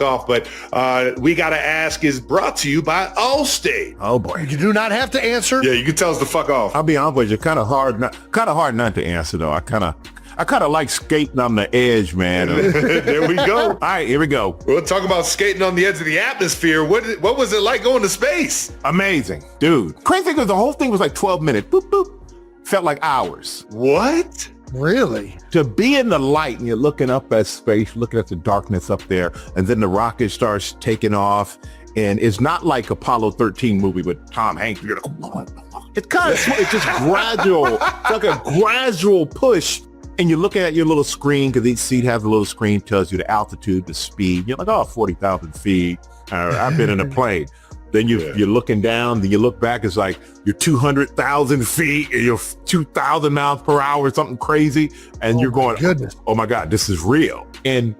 Off, but we gotta ask is brought to you by Allstate. Oh boy, you do not have to answer. Yeah, you can tell us to fuck off. I'll be honest with you, kind of hard not to answer though. I kind of like skating on the edge, man. There we go. All right, here we go. We'll talk about skating on the edge of the atmosphere. What was it like going to space? Amazing, dude. Crazy thing was the whole thing was like 12 minutes. Boop boop. Felt like hours. What? Really? To be in the light and you're looking up at space, looking at the darkness up there, and then the rocket starts taking off, and it's not like Apollo 13 movie with Tom Hanks. It's kind of it's just gradual. It's like a gradual push, and you're looking at your little screen because each seat has a little screen, tells you the altitude, the speed. You're like, oh, 40,000 feet. I've been in a plane. Then you're looking down, then you look back, it's like you're 200,000 feet and you're 2,000 miles per hour, something crazy. And you're going, goodness. Oh my God, this is real. And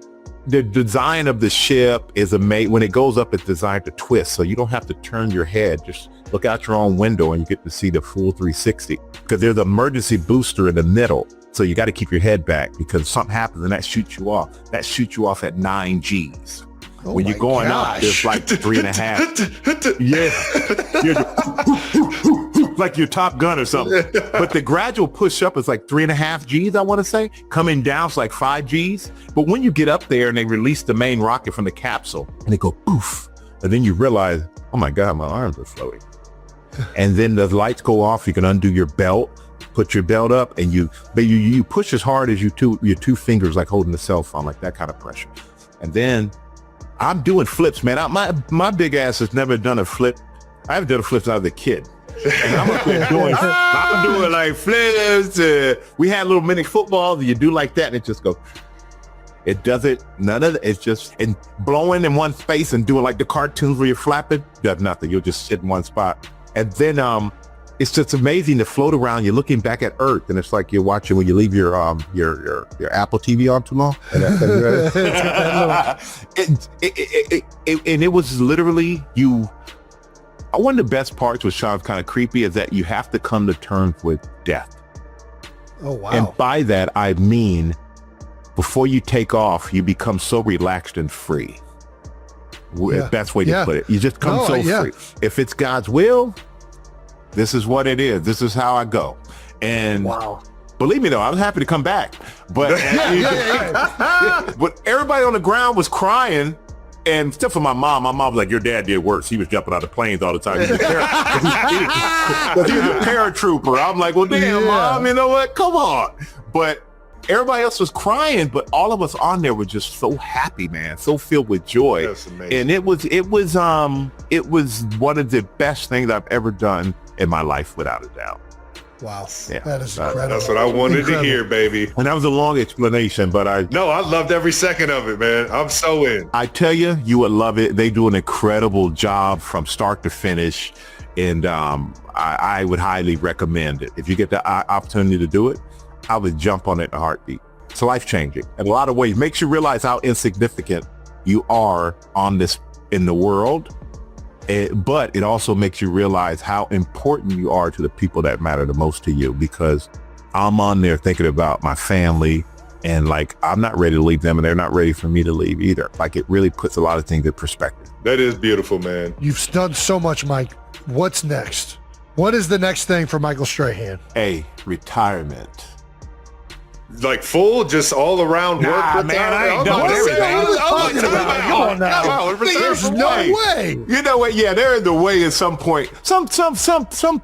the design of the ship is amazing. When it goes up, it's designed to twist. So you don't have to turn your head, just look out your own window and you get to see the full 360 because there's an emergency booster in the middle. So you got to keep your head back because if something happens and that shoots you off. That shoots you off at 9 Gs. When you're going up, it's like 3.5. Yeah. Like your Top Gun or something. But the gradual push up is like 3.5 Gs, I want to say. Coming down is like 5 Gs. But when you get up there and they release the main rocket from the capsule and they go poof, and then you realize, oh my God, my arms are floating. And then the lights go off. You can undo your belt, put your belt up, and you push as hard as your two fingers, like holding a cell phone, like that kind of pressure. And then I'm doing flips, man. My big ass has never done a flip. I haven't done a flip since I was a kid. And I'm up there doing like flips. We had little mini footballs and you do like that and it just goes. It doesn't, none of it. It's just and blowing in one space and doing like the cartoons where you're flapping. Does nothing. You'll just sit in one spot. And then it's just amazing to float around. You're looking back at Earth, and it's like you're watching when you leave your Apple TV on too long. And it was literally you. One of the best parts, which sounds kind of creepy, is that you have to come to terms with death. Oh wow! And by that I mean, before you take off, you become so relaxed and free. Best way to put it. You just come free. If it's God's will, this is what it is. This is how I go. And believe me though, I was happy to come back. But but everybody on the ground was crying. And except for my mom was like, your dad did worse. He was jumping out of planes all the time. He was a paratrooper. I'm like, well, damn, Mom, you know what? Come on. But everybody else was crying, but all of us on there were just so happy, man, so filled with joy. That's amazing. And it was one of the best things I've ever done in my life, without a doubt. Wow. Yeah. That is incredible. That's what I wanted to hear, baby. And that was a long explanation, but I loved every second of it, man. I'm so in. I tell you, you would love it. They do an incredible job from start to finish. And I would highly recommend it. If you get the opportunity to do it, I would jump on it in a heartbeat. It's life-changing in a lot of ways. Makes you realize how insignificant you are on this in the world. But it also makes you realize how important you are to the people that matter the most to you, because I'm on there thinking about my family and like, I'm not ready to leave them and they're not ready for me to leave either. Like it really puts a lot of things in perspective. That is beautiful, man. You've done so much, Mike. What's next? What is the next thing for Michael Strahan? Retirement. Like full, just all around work. Man, I ain't done everything. There's no way. You know what? Yeah, they're in the way at some point. Some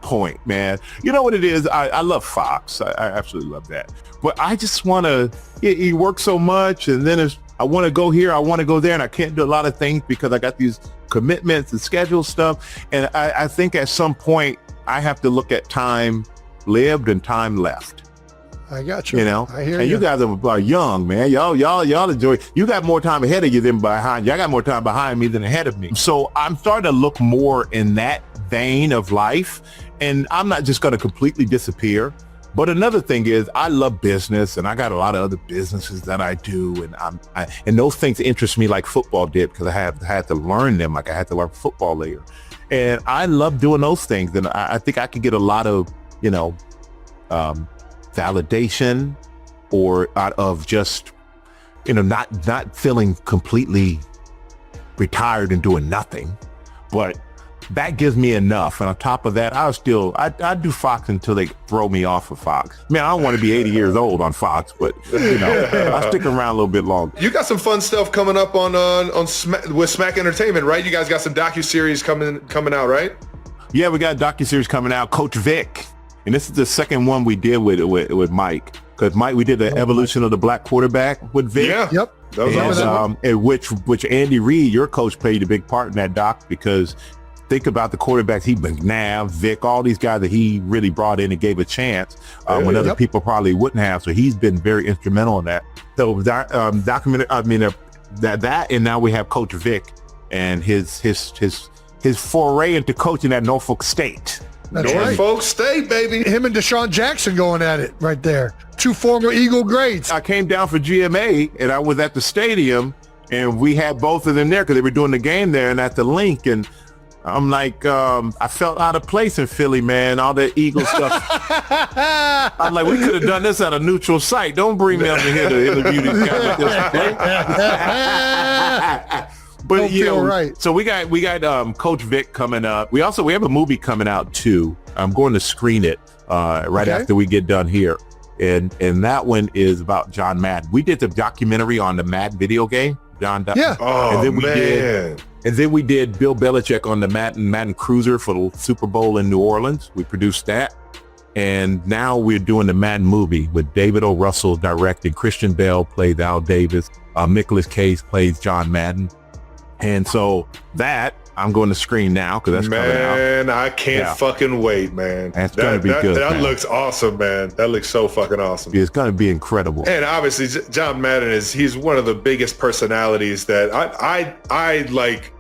point, man. You know what it is? I love Fox. I absolutely love that. But I just want to. You work so much, and then I want to go here, I want to go there, and I can't do a lot of things because I got these commitments and schedule stuff. And I think at some point I have to look at time lived and time left. I got you. You know, I hear and you guys are young, man. Y'all enjoy. You got more time ahead of you than behind you. I got more time behind me than ahead of me. So I'm starting to look more in that vein of life, and I'm not just going to completely disappear. But another thing is, I love business, and I got a lot of other businesses that I do, and those things interest me like football did, because I had to learn them, like I had to learn football later, and I love doing those things, and I think I could get a lot of validation or out of just, not feeling completely retired and doing nothing. But that gives me enough. And on top of that, I do Fox until they throw me off of Fox. I don't want to be 80 years old on Fox, but I'll stick around a little bit longer. You got some fun stuff coming up with Smack Entertainment, right? You guys got some docuseries coming out, right? Yeah, we got a docuseries coming out, Coach Vic. And this is the second one we did with Mike. Because Mike, we did the evolution of the black quarterback with Vic. Yeah. Yep. That was awesome. And which Andy Reid, your coach, played a big part in that doc, because think about the quarterbacks, McNabb, Vic, all these guys that he really brought in and gave a chance when other people probably wouldn't have. So he's been very instrumental in that. So that and now we have Coach Vic and his foray into coaching at Norfolk State. That's Norfolk State, baby. Him and Deshaun Jackson going at it right there. 2 former Eagle greats. I came down for GMA and I was at the stadium and we had both of them there because they were doing the game there and at the link. And I'm like, I felt out of place in Philly, man. All that Eagle stuff. I'm like, we could have done this at a neutral site. Don't bring me up here to interview these guys at this. But right. So we got Coach Vic coming up. We have a movie coming out too. I'm going to screen it after we get done here. And that one is about John Madden. We did the documentary on the Madden video game. Yeah. Oh, man. And then we did Bill Belichick on the Madden Cruiser for the Super Bowl in New Orleans. We produced that. And now we're doing the Madden movie with David O. Russell directing. Christian Bale plays Al Davis. Nicolas Cage plays John Madden. And so that I'm going to screen now because that's coming out. Man, I can't fucking wait, man. That's going to be good. That looks awesome, man. That looks so fucking awesome. It's going to be incredible. And obviously, John Madden he's one of the biggest personalities that I like.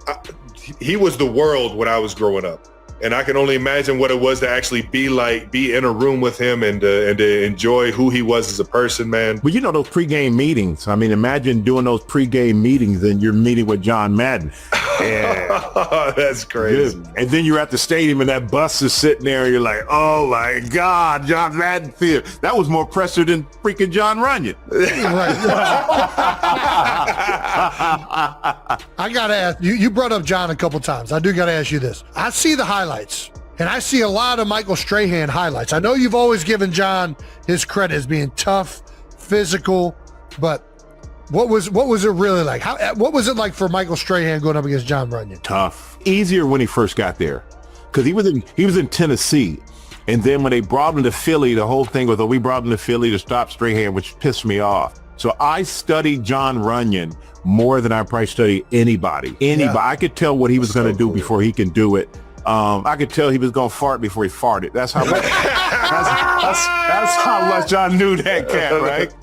He was the world when I was growing up. And I can only imagine what it was to actually be in a room with him and to enjoy who he was as a person, man. But those pregame meetings. I mean, imagine doing those pregame meetings and you're meeting with John Madden. Yeah. That's crazy. Good. And then you're at the stadium and that bus is sitting there and you're like, oh my God, John Madden here. That was more pressure than freaking John Runyon. I got to ask, you brought up John a couple times. I do got to ask you this. I see the highlights, and I see a lot of Michael Strahan highlights. I know you've always given John his credit as being tough, physical, but what was it really like? What was it like for Michael Strahan going up against John Runyon? Tough. Easier when he first got there because he was in Tennessee. And then when they brought him to Philly, the whole thing was, we brought him to Philly to stop Strahan, which pissed me off. So I studied John Runyon more than I probably studied anybody. Yeah. I could tell what he was going to do before he can do it. I could tell he was going to fart before he farted. That's how much, that's how much I knew that cat, right?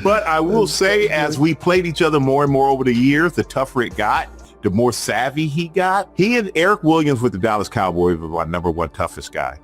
But I will say, as we played each other more and more over the years, the tougher it got, the more savvy he got. He and Eric Williams with the Dallas Cowboys were my number one toughest guy.